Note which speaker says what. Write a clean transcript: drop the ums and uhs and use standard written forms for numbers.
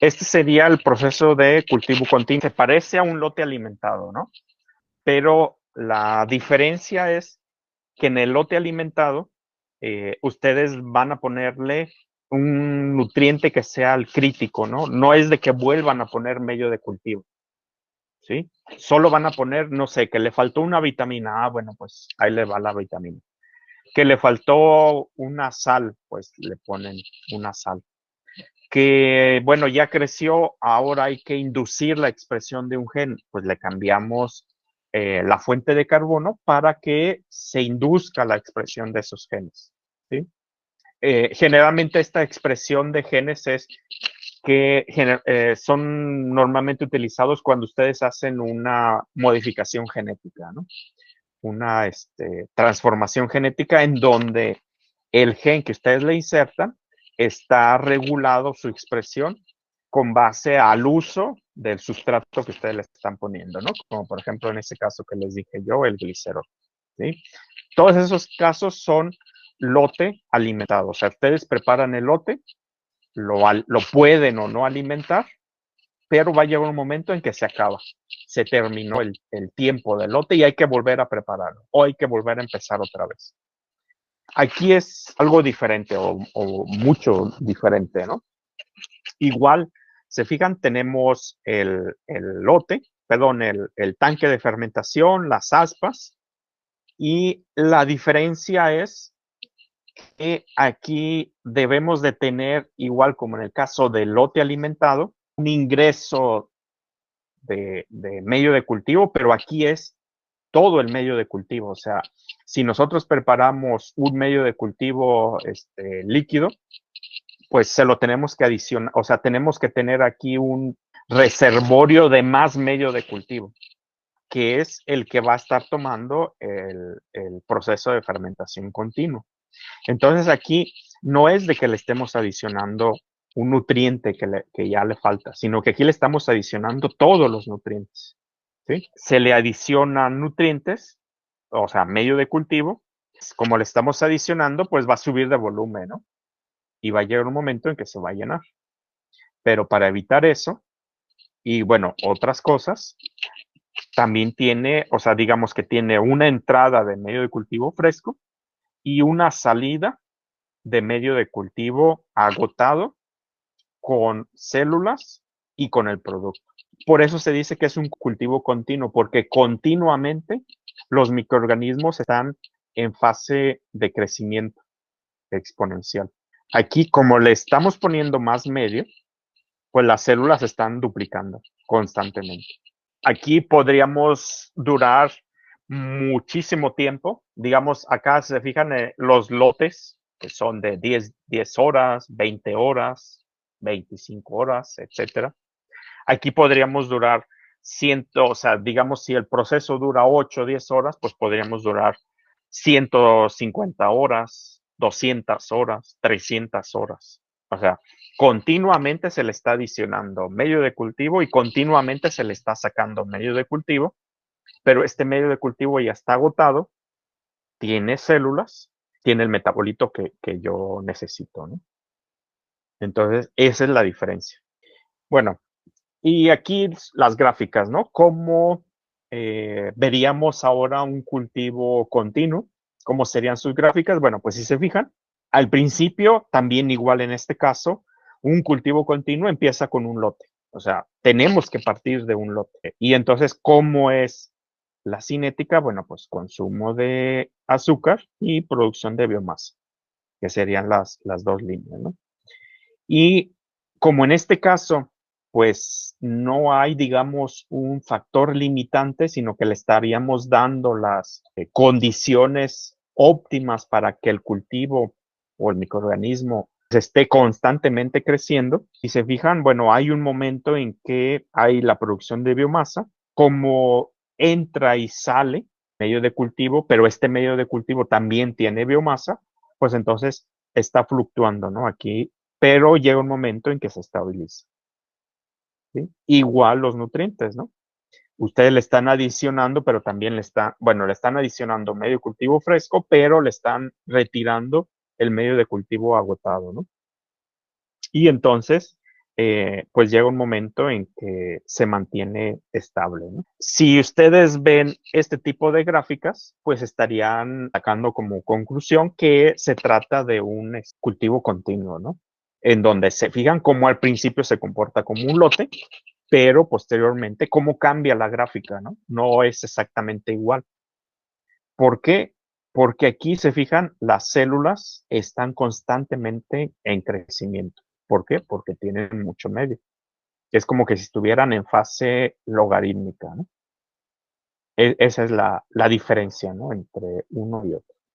Speaker 1: este sería el proceso de cultivo continuo. Se parece a un lote alimentado, ¿no? Pero la diferencia es que en el lote alimentado, ustedes van a ponerle un nutriente que sea el crítico, ¿no? No es de que vuelvan a poner medio de cultivo, ¿sí? Solo van a poner, no sé, que le faltó una vitamina. Ah, bueno, pues ahí le va la vitamina. Que le faltó una sal, pues le ponen una sal. Que, bueno, ya creció, ahora hay que inducir la expresión de un gen, pues le cambiamos la fuente de carbono para que se induzca la expresión de esos genes, ¿sí? Generalmente esta expresión de genes es que son normalmente utilizados cuando ustedes hacen una modificación genética, ¿no? Una transformación genética en donde el gen que ustedes le insertan está regulado su expresión con base al uso del sustrato que ustedes le están poniendo, ¿no? Como por ejemplo en ese caso que les dije yo, el glicerol, ¿sí? Todos esos casos son lote alimentado. O sea, ustedes preparan el lote, lo pueden o no alimentar, pero va a llegar un momento en que se acaba. Se terminó el tiempo del lote y hay que volver a prepararlo o hay que volver a empezar otra vez. Aquí es algo diferente o mucho diferente, ¿no? Igual, se fijan, tenemos el lote, perdón, el tanque de fermentación, las aspas, y la diferencia es que aquí debemos de tener, igual como en el caso del lote alimentado, un ingreso de medio de cultivo, pero aquí es todo el medio de cultivo. O sea, si nosotros preparamos un medio de cultivo líquido, pues se lo tenemos que adicionar, o sea, tenemos que tener aquí un reservorio de más medio de cultivo, que es el que va a estar tomando el proceso de fermentación continuo. Entonces aquí no es de que le estemos adicionando un nutriente que ya le falta, sino que aquí le estamos adicionando todos los nutrientes, ¿sí? Se le adicionan nutrientes, o sea, medio de cultivo, como le estamos adicionando, pues va a subir de volumen, ¿no? Y va a llegar un momento en que se va a llenar. Pero para evitar eso, y bueno, otras cosas, también tiene, o sea, digamos que tiene una entrada de medio de cultivo fresco y una salida de medio de cultivo agotado con células y con el producto. Por eso se dice que es un cultivo continuo, porque continuamente los microorganismos están en fase de crecimiento exponencial. Aquí, como le estamos poniendo más medio, pues las células están duplicando constantemente. Aquí podríamos durar muchísimo tiempo. Digamos, acá se fijan los lotes que son de 10 horas, 20 horas, 25 horas, etcétera. Aquí podríamos durar 100, o sea, digamos, si el proceso dura 8 o 10 horas, pues podríamos durar 150 horas, 200 horas, 300 horas. O sea, continuamente se le está adicionando medio de cultivo y continuamente se le está sacando medio de cultivo, pero este medio de cultivo ya está agotado, tiene células, tiene el metabolito que yo necesito, ¿no? Entonces, esa es la diferencia. Bueno, y aquí las gráficas, ¿no? ¿Cómo veríamos ahora un cultivo continuo? ¿Cómo serían sus gráficas? Bueno, pues si se fijan, al principio, también igual en este caso, un cultivo continuo empieza con un lote. O sea, tenemos que partir de un lote. Y entonces, ¿cómo es la cinética? Bueno, pues consumo de azúcar y producción de biomasa, que serían las dos líneas, ¿no? Y como en este caso, pues no hay, digamos, un factor limitante, sino que le estaríamos dando las condiciones óptimas para que el cultivo o el microorganismo esté constantemente creciendo. Y se fijan, bueno, hay un momento en que hay la producción de biomasa, como entra y sale medio de cultivo, pero este medio de cultivo también tiene biomasa, pues entonces está fluctuando, ¿no? Aquí, pero llega un momento en que se estabiliza, ¿sí? Igual los nutrientes, ¿no? Ustedes le están adicionando, pero también le están adicionando medio cultivo fresco, pero le están retirando el medio de cultivo agotado, ¿no? Y entonces pues llega un momento en que se mantiene estable, ¿no? Si ustedes ven este tipo de gráficas, pues estarían sacando como conclusión que se trata de un cultivo continuo, ¿no? En donde se fijan cómo al principio se comporta como un lote, pero posteriormente cómo cambia la gráfica, ¿no? No es exactamente igual. ¿Por qué? Porque aquí se fijan, las células están constantemente en crecimiento. ¿Por qué? Porque tienen mucho medio. Es como que si estuvieran en fase logarítmica, ¿no? Esa es la diferencia, ¿no? Entre uno y otro.